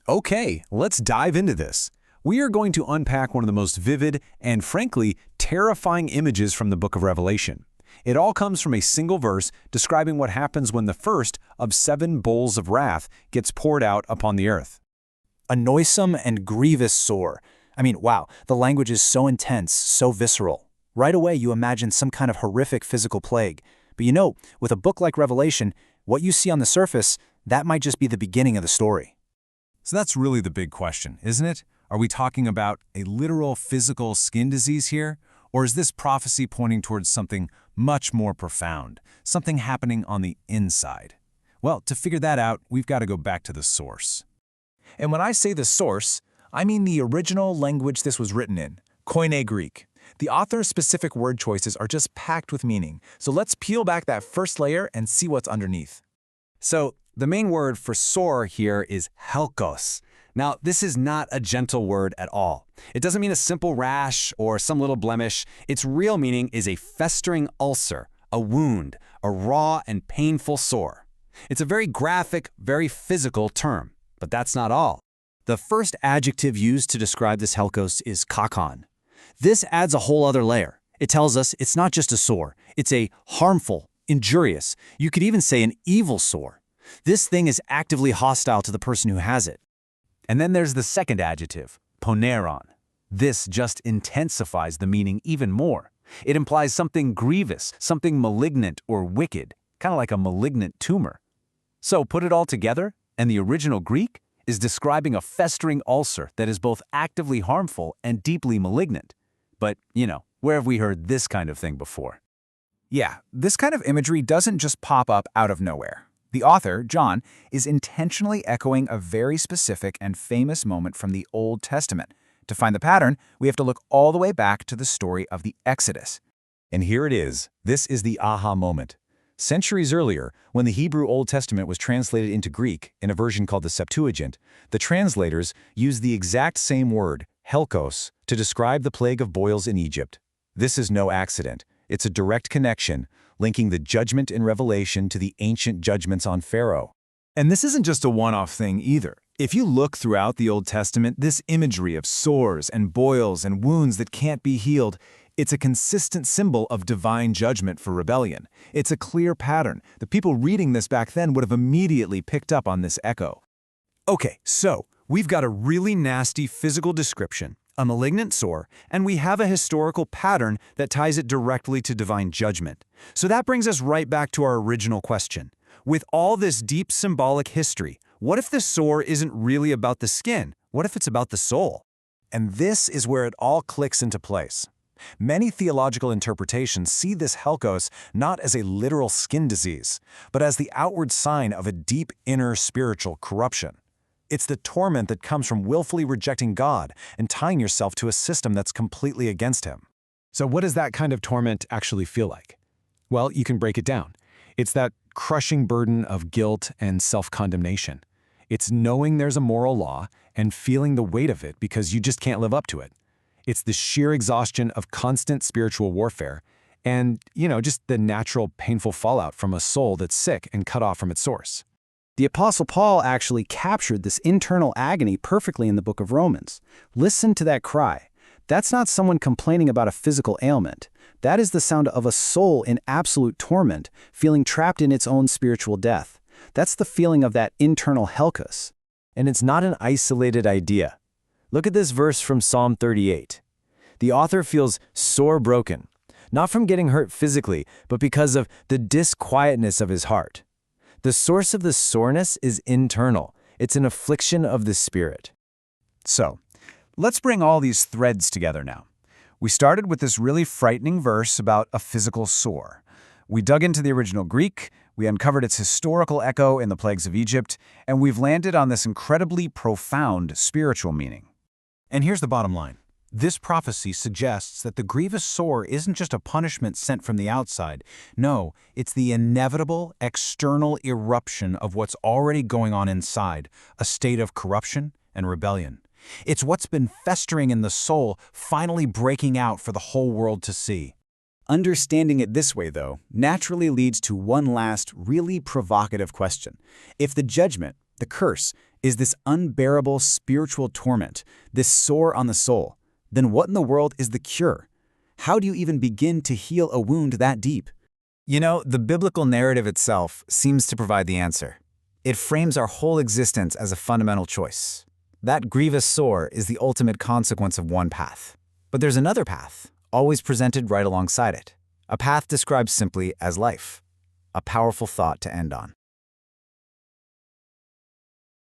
Okay, let's dive into this. We are going to unpack one of the most vivid and, frankly, terrifying images from the book of Revelation. It all comes from a single verse describing what happens when the first of 7 bowls of wrath gets poured out upon the earth. A noisome and grievous sore. I mean, wow, the language is so intense, so visceral. Right away, you imagine some kind of horrific physical plague. But with a book like Revelation, what you see on the surface, that might just be the beginning of the story. So that's really the big question, isn't it? Are we talking about a literal physical skin disease here? Or is this prophecy pointing towards something much more profound, something happening on the inside? Well, to figure that out, we've got to go back to the source. And when I say the source, I mean the original language this was written in, Koine Greek. The author's specific word choices are just packed with meaning, so let's peel back that first layer and see what's underneath. So, the main word for sore here is helkos. Now, this is not a gentle word at all. It doesn't mean a simple rash or some little blemish. Its real meaning is a festering ulcer, a wound, a raw and painful sore. It's a very graphic, very physical term, but that's not all. The first adjective used to describe this helkos is kakon. This adds a whole other layer. It tells us it's not just a sore. It's a harmful, injurious, you could even say an evil sore. This thing is actively hostile to the person who has it. And then there's the second adjective, poneron. This just intensifies the meaning even more. It implies something grievous, something malignant or wicked, kind of like a malignant tumor. So put it all together, and the original Greek is describing a festering ulcer that is both actively harmful and deeply malignant. But, where have we heard this kind of thing before? Yeah, this kind of imagery doesn't just pop up out of nowhere. The author, John, is intentionally echoing a very specific and famous moment from the Old Testament. To find the pattern, we have to look all the way back to the story of the Exodus. And here it is. This is the aha moment. Centuries earlier, when the Hebrew Old Testament was translated into Greek in a version called the Septuagint, the translators used the exact same word, helkos, to describe the plague of boils in Egypt. This is no accident. It's a direct connection, linking the judgment in Revelation to the ancient judgments on Pharaoh. And this isn't just a one-off thing either. If you look throughout the Old Testament, this imagery of sores and boils and wounds that can't be healed, it's a consistent symbol of divine judgment for rebellion. It's a clear pattern. The people reading this back then would have immediately picked up on this echo. Okay, so we've got a really nasty physical description, a malignant sore, and we have a historical pattern that ties it directly to divine judgment. So that brings us right back to our original question. With all this deep symbolic history, what if the sore isn't really about the skin? What if it's about the soul? And this is where it all clicks into place. Many theological interpretations see this helkos not as a literal skin disease, but as the outward sign of a deep inner spiritual corruption. It's the torment that comes from willfully rejecting God and tying yourself to a system that's completely against Him. So what does that kind of torment actually feel like? Well, you can break it down. It's that crushing burden of guilt and self-condemnation. It's knowing there's a moral law and feeling the weight of it because you just can't live up to it. It's the sheer exhaustion of constant spiritual warfare and, just the natural painful fallout from a soul that's sick and cut off from its source. The Apostle Paul actually captured this internal agony perfectly in the book of Romans. Listen to that cry. That's not someone complaining about a physical ailment. That is the sound of a soul in absolute torment, feeling trapped in its own spiritual death. That's the feeling of that internal helkos. And it's not an isolated idea. Look at this verse from Psalm 38. The author feels sore broken, not from getting hurt physically, but because of the disquietness of his heart. The source of the soreness is internal. It's an affliction of the spirit. So, let's bring all these threads together now. We started with this really frightening verse about a physical sore. We dug into the original Greek, we uncovered its historical echo in the plagues of Egypt, and we've landed on this incredibly profound spiritual meaning. And here's the bottom line. This prophecy suggests that the grievous sore isn't just a punishment sent from the outside. No, it's the inevitable external eruption of what's already going on inside, a state of corruption and rebellion. It's what's been festering in the soul finally breaking out for the whole world to see. Understanding it this way, though, naturally leads to one last, really provocative question. If the judgment, the curse, is this unbearable spiritual torment, this sore on the soul, then what in the world is the cure? How do you even begin to heal a wound that deep? You know, the biblical narrative itself seems to provide the answer. It frames our whole existence as a fundamental choice. That grievous sore is the ultimate consequence of one path. But there's another path, always presented right alongside it. A path described simply as life. A powerful thought to end on.